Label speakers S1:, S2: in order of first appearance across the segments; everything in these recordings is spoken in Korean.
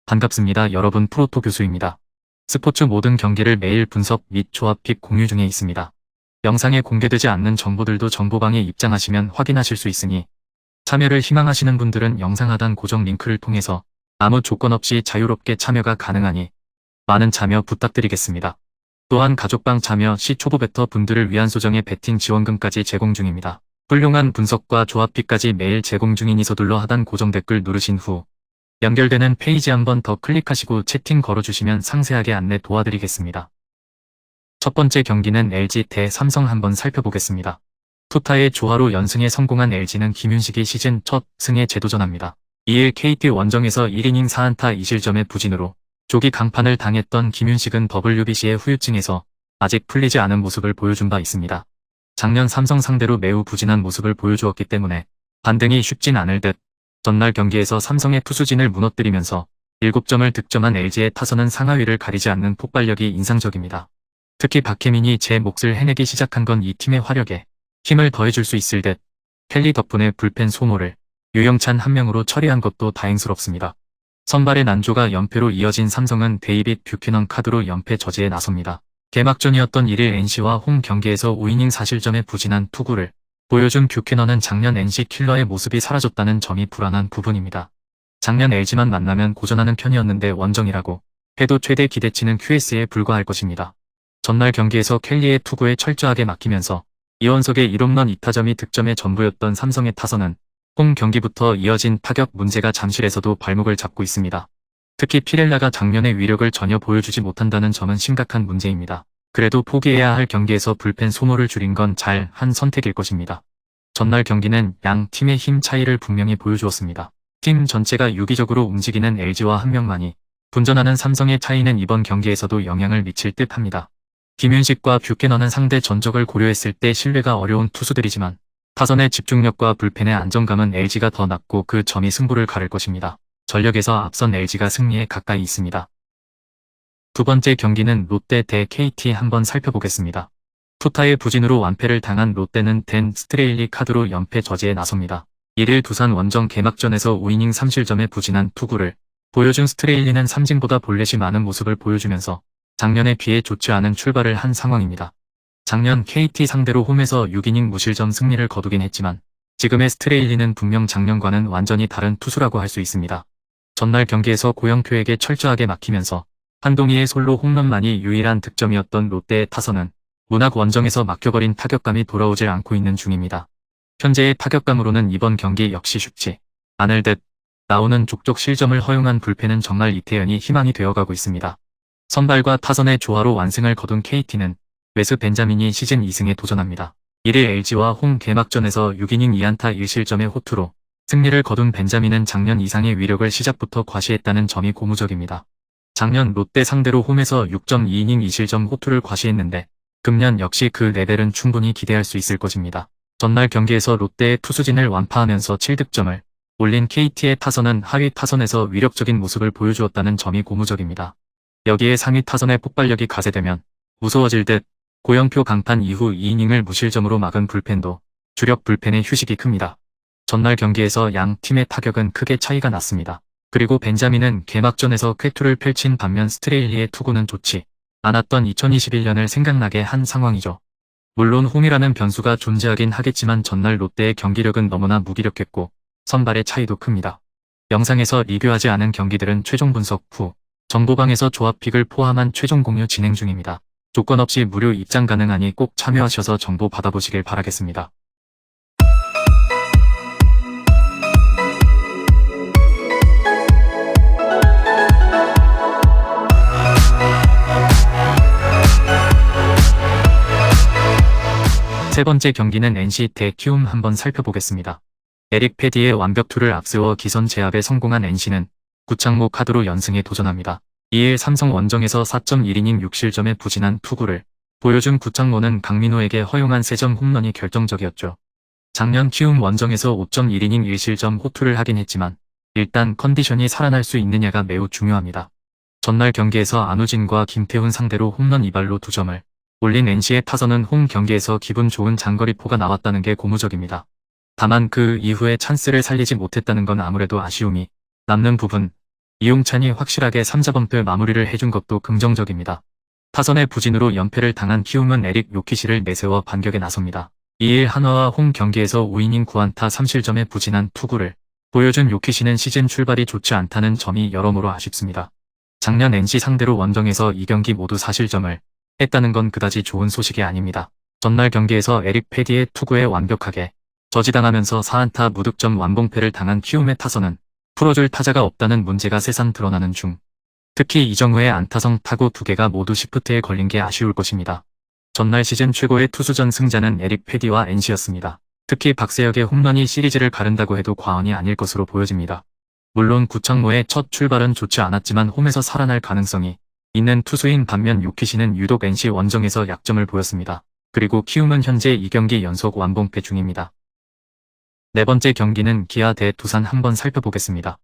S1: 반갑습니다. 여러분, 프로토 교수입니다. 스포츠 모든 경기를 매일 분석 및 조합픽 공유 중에 있습니다. 영상에 공개되지 않는 정보들도 정보방에 입장하시면 확인하실 수 있으니 참여를 희망하시는 분들은 영상 하단 고정 링크를 통해서 아무 조건 없이 자유롭게 참여가 가능하니 많은 참여 부탁드리겠습니다. 또한 가족방 참여 시 초보 베터 분들을 위한 소정의 베팅 지원금까지 제공 중입니다. 훌륭한 분석과 조합픽까지 매일 제공 중이니 서둘러 하단 고정 댓글 누르신 후 연결되는 페이지 한번 더 클릭하시고 채팅 걸어주시면 상세하게 안내 도와드리겠습니다. 첫 번째 경기는 LG 대 삼성 한번 살펴보겠습니다. 투타의 조화로 연승에 성공한 LG는 김윤식이 시즌 첫 승에 재도전합니다. 2일 KT 원정에서 1이닝 4안타 2실점의 부진으로 조기 강판을 당했던 김윤식은 WBC의 후유증에서 아직 풀리지 않은 모습을 보여준 바 있습니다. 작년 삼성 상대로 매우 부진한 모습을 보여주었기 때문에 반등이 쉽진 않을 듯 전날 경기에서 삼성의 투수진을 무너뜨리면서 7점을 득점한 LG의 타선은 상하위를 가리지 않는 폭발력이 인상적입니다. 특히 박혜민이 제 몫을 해내기 시작한 건 이 팀의 화력에 힘을 더해줄 수 있을 듯 켈리 덕분에 불펜 소모를 유영찬 한 명으로 처리한 것도 다행스럽습니다. 선발의 난조가 연패로 이어진 삼성은 데이빗 뷰캐넌 카드로 연패 저지에 나섭니다. 개막전이었던 1일 NC와 홈 경기에서 5이닝 4실점의 부진한 투구를 보여준 뷰캐넌은 작년 NC 킬러의 모습이 사라졌다는 점이 불안한 부분입니다. 작년 LG만 만나면 고전하는 편이었는데 원정이라고 해도 최대 기대치는 QS에 불과할 것입니다. 전날 경기에서 켈리의 투구에 철저하게 맡기면서 이원석의 1홈런 2타점이 득점의 전부였던 삼성의 타선은 홈 경기부터 이어진 타격 문제가 잠실에서도 발목을 잡고 있습니다. 특히 피렐라가 작년의 위력을 전혀 보여주지 못한다는 점은 심각한 문제입니다. 그래도 포기해야 할 경기에서 불펜 소모를 줄인 건 잘 한 선택일 것입니다. 전날 경기는 양 팀의 힘 차이를 분명히 보여주었습니다. 팀 전체가 유기적으로 움직이는 LG와 한 명만이 분전하는 삼성의 차이는 이번 경기에서도 영향을 미칠 듯 합니다. 김윤식과 뷰캐넌은 상대 전적을 고려했을 때 신뢰가 어려운 투수들이지만 타선의 집중력과 불펜의 안정감은 LG가 더 낮고 그 점이 승부를 가를 것입니다. 전력에서 앞선 LG가 승리에 가까이 있습니다. 두 번째 경기는 롯데 대 KT 한번 살펴보겠습니다. 투타의 부진으로 완패를 당한 롯데는 댄 스트레일리 카드로 연패 저지에 나섭니다. 1일 두산 원정 개막전에서 5이닝 3실점의 부진한 투구를 보여준 스트레일리는 삼진보다 볼넷이 많은 모습을 보여주면서 작년에 비해 좋지 않은 출발을 한 상황입니다. 작년 KT 상대로 홈에서 6이닝 무실점 승리를 거두긴 했지만 지금의 스트레일리는 분명 작년과는 완전히 다른 투수라고 할 수 있습니다. 전날 경기에서 고영표에게 철저하게 막히면서 한동희의 솔로 홈런만이 유일한 득점이었던 롯데의 타선은 문학 원정에서 막혀버린 타격감이 돌아오질 않고 있는 중입니다. 현재의 타격감으로는 이번 경기 역시 쉽지 않을 듯 나오는 족족 실점을 허용한 불펜은 정말 이태현이 희망이 되어가고 있습니다. 선발과 타선의 조화로 완승을 거둔 KT는 웨스 벤자민이 시즌 2승에 도전합니다. 1일 LG와 홈 개막전에서 6이닝 2안타 1실점의 호투로 승리를 거둔 벤자민은 작년 이상의 위력을 시작부터 과시했다는 점이 고무적입니다. 작년 롯데 상대로 홈에서 6.2이닝 2실점 호투를 과시했는데 금년 역시 그 레벨은 충분히 기대할 수 있을 것입니다. 전날 경기에서 롯데의 투수진을 완파하면서 7득점을 올린 KT의 타선은 하위 타선에서 위력적인 모습을 보여주었다는 점이 고무적입니다. 여기에 상위 타선의 폭발력이 가세되면 무서워질 듯 고영표 강판 이후 2이닝을 무실점으로 막은 불펜도 주력 불펜의 휴식이 큽니다. 전날 경기에서 양 팀의 타격은 크게 차이가 났습니다. 그리고 벤자민은 개막전에서 쾌투를 펼친 반면 스트레일리의 투구는 좋지 않았던 2021년을 생각나게 한 상황이죠. 물론 홈이라는 변수가 존재하긴 하겠지만 전날 롯데의 경기력은 너무나 무기력했고 선발의 차이도 큽니다. 영상에서 리뷰하지 않은 경기들은 최종 분석 후 정보방에서 조합픽을 포함한 최종 공유 진행 중입니다. 조건 없이 무료 입장 가능하니 꼭 참여하셔서 정보 받아보시길 바라겠습니다. 세 번째 경기는 NC 대 키움 한번 살펴보겠습니다. 에릭 패디의 완벽투를 앞세워 기선 제압에 성공한 NC는 구창모 카드로 연승에 도전합니다. 2일 삼성 원정에서 4.1이닝 6실점의 부진한 투구를 보여준 구창모는 강민호에게 허용한 3점 홈런이 결정적이었죠. 작년 키움 원정에서 5.1이닝 1실점 호투를 하긴 했지만 일단 컨디션이 살아날 수 있느냐가 매우 중요합니다. 전날 경기에서 안우진과 김태훈 상대로 홈런 2발로 2점을 올린 NC의 타선은 홈 경기에서 기분 좋은 장거리포가 나왔다는 게 고무적입니다. 다만 그 이후에 찬스를 살리지 못했다는 건 아무래도 아쉬움이 남는 부분, 이용찬이 확실하게 3자범퇴 마무리를 해준 것도 긍정적입니다. 타선의 부진으로 연패를 당한 키움은 에릭 요키시를 내세워 반격에 나섭니다. 2일 한화와 홈 경기에서 5이닝 9안타 3실점의 부진한 투구를 보여준 요키시는 시즌 출발이 좋지 않다는 점이 여러모로 아쉽습니다. 작년 NC 상대로 원정에서 2경기 모두 4실점을 했다는 건 그다지 좋은 소식이 아닙니다. 전날 경기에서 에릭 패디의 투구에 완벽하게 저지당하면서 4안타 무득점 완봉패를 당한 키움의 타선은 풀어줄 타자가 없다는 문제가 새삼 드러나는 중, 특히 이정후의 안타성 타구 2개가 모두 시프트에 걸린 게 아쉬울 것입니다. 전날 시즌 최고의 투수전 승자는 에릭 패디와 NC였습니다. 특히 박세혁의 홈런이 시리즈를 가른다고 해도 과언이 아닐 것으로 보여집니다. 물론 구창모의 첫 출발은 좋지 않았지만 홈에서 살아날 가능성이 있는 투수인 반면 요키시는 유독 NC 원정에서 약점을 보였습니다. 그리고 키움은 현재 2경기 연속 완봉패 중입니다. 네 번째 경기는 기아 대 두산 한번 살펴보겠습니다.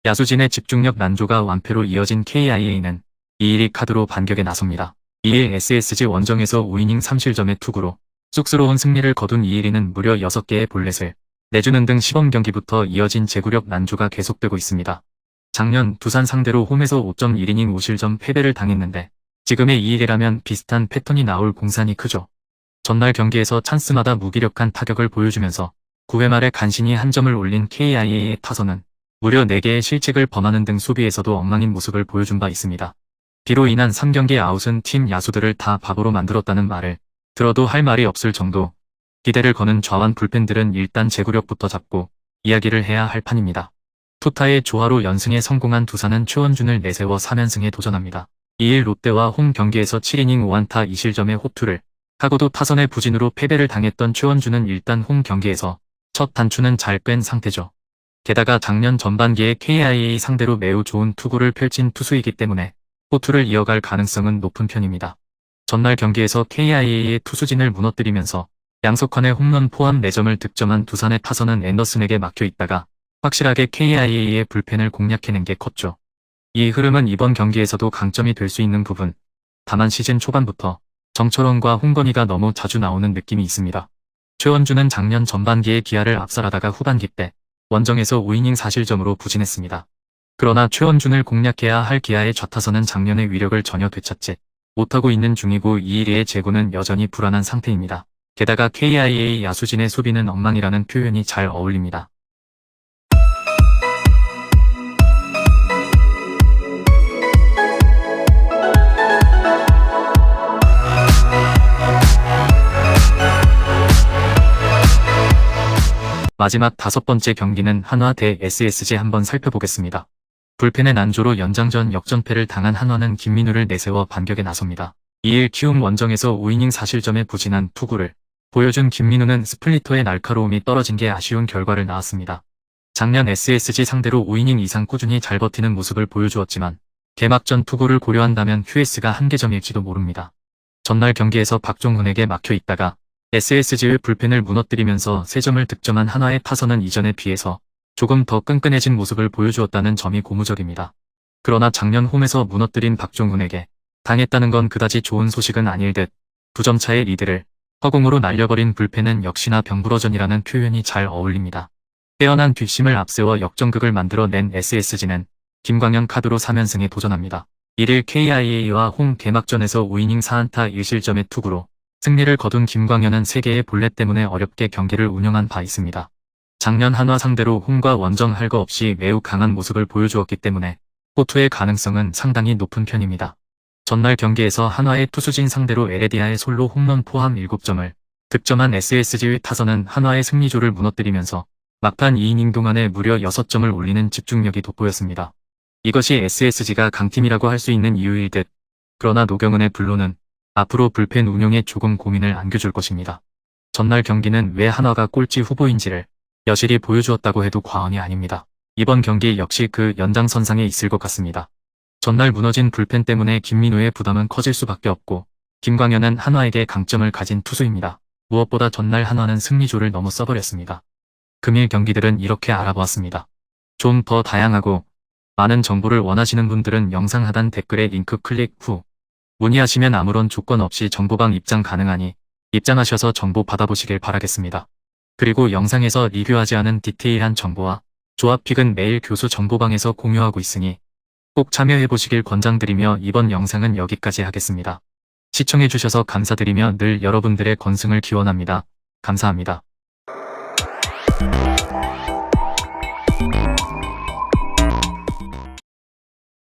S1: 야수진의 집중력 난조가 완패로 이어진 KIA는 2일 카드로 반격에 나섭니다. 2일 SSG 원정에서 5이닝 3실점의 투구로 쑥스러운 승리를 거둔 2일이는 무려 6개의 볼넷을 내주는 등 시범 경기부터 이어진 제구력 난조가 계속되고 있습니다. 작년 두산 상대로 홈에서 5.1이닝 5실점 패배를 당했는데 지금의 2일이라면 비슷한 패턴이 나올 공산이 크죠. 전날 경기에서 찬스마다 무기력한 타격을 보여주면서 9회 말에 간신히 한 점을 올린 KIA의 타선은 무려 4개의 실책을 범하는 등 수비에서도 엉망인 모습을 보여준 바 있습니다. 비로 인한 3경기 아웃은 팀 야수들을 다 바보로 만들었다는 말을 들어도 할 말이 없을 정도, 기대를 거는 좌완 불펜들은 일단 제구력부터 잡고 이야기를 해야 할 판입니다. 투타의 조화로 연승에 성공한 두산은 최원준을 내세워 3연승에 도전합니다. 2일 롯데와 홈 경기에서 7이닝 5안타 2실점의 호투를 하고도 타선의 부진으로 패배를 당했던 최원준은 일단 홈 경기에서 첫 단추는 잘 뺀 상태죠. 게다가 작년 전반기에 KIA 상대로 매우 좋은 투구를 펼친 투수이기 때문에 호투를 이어갈 가능성은 높은 편입니다. 전날 경기에서 KIA의 투수진을 무너뜨리면서 양석환의 홈런 포함 4점을 득점한 두산의 타선은 앤더슨에게 막혀 있다가 확실하게 KIA의 불펜을 공략해낸 게 컸죠. 이 흐름은 이번 경기에서도 강점이 될 수 있는 부분, 다만 시즌 초반부터 정철원과 홍건희가 너무 자주 나오는 느낌이 있습니다. 최원준은 작년 전반기에 기아를 압살하다가 후반기 때 원정에서 5이닝 4실점으로 부진했습니다. 그러나 최원준을 공략해야 할 기아의 좌타선은 작년의 위력을 전혀 되찾지 못하고 있는 중이고 2일의 제구는 여전히 불안한 상태입니다. 게다가 KIA 야수진의 수비는 엉망이라는 표현이 잘 어울립니다. 마지막 5번째 경기는 한화 대 SSG 한번 살펴보겠습니다. 불펜의 난조로 연장전 역전패를 당한 한화는 김민우를 내세워 반격에 나섭니다. 2일 키움 원정에서 5이닝 4실점의 부진한 투구를 보여준 김민우는 스플리터의 날카로움이 떨어진 게 아쉬운 결과를 낳았습니다. 작년 SSG 상대로 5이닝 이상 꾸준히 잘 버티는 모습을 보여주었지만 개막전 투구를 고려한다면 QS가 한계점일지도 모릅니다. 전날 경기에서 박종훈에게 막혀 있다가 SSG의 불펜을 무너뜨리면서 3점을 득점한 한화의 타선은 이전에 비해서 조금 더 끈끈해진 모습을 보여주었다는 점이 고무적입니다. 그러나 작년 홈에서 무너뜨린 박종훈에게 당했다는 건 그다지 좋은 소식은 아닐 듯 2점 차의 리드를 허공으로 날려버린 불펜은 역시나 병부러전이라는 표현이 잘 어울립니다. 빼어난 뒷심을 앞세워 역전극을 만들어낸 SSG는 김광현 카드로 3연승에 도전합니다. 1일 KIA와 홈 개막전에서 5이닝 4안타 1실점의 투구로 승리를 거둔 김광현은 3개의 볼넷 때문에 어렵게 경기를 운영한 바 있습니다. 작년 한화 상대로 홈과 원정 할 거 없이 매우 강한 모습을 보여주었기 때문에 호투의 가능성은 상당히 높은 편입니다. 전날 경기에서 한화의 투수진 상대로 에레디아의 솔로 홈런 포함 7점을 득점한 SSG의 타선은 한화의 승리조를 무너뜨리면서 막판 2이닝 동안에 무려 6점을 올리는 집중력이 돋보였습니다. 이것이 SSG가 강팀이라고 할 수 있는 이유일 듯. 그러나 노경은의 불로는 앞으로 불펜 운용에 조금 고민을 안겨줄 것입니다. 전날 경기는 왜 한화가 꼴찌 후보인지를 여실히 보여주었다고 해도 과언이 아닙니다. 이번 경기 역시 그 연장선상에 있을 것 같습니다. 전날 무너진 불펜 때문에 김민우의 부담은 커질 수밖에 없고 김광현은 한화에게 강점을 가진 투수입니다. 무엇보다 전날 한화는 승리조를 너무 써버렸습니다. 금일 경기들은 이렇게 알아보았습니다. 좀 더 다양하고 많은 정보를 원하시는 분들은 영상 하단 댓글에 링크 클릭 후 문의하시면 아무런 조건 없이 정보방 입장 가능하니 입장하셔서 정보 받아보시길 바라겠습니다. 그리고 영상에서 리뷰하지 않은 디테일한 정보와 조합픽은 매일 교수 정보방에서 공유하고 있으니 꼭 참여해보시길 권장드리며 이번 영상은 여기까지 하겠습니다. 시청해주셔서 감사드리며 늘 여러분들의 건승을 기원합니다. 감사합니다.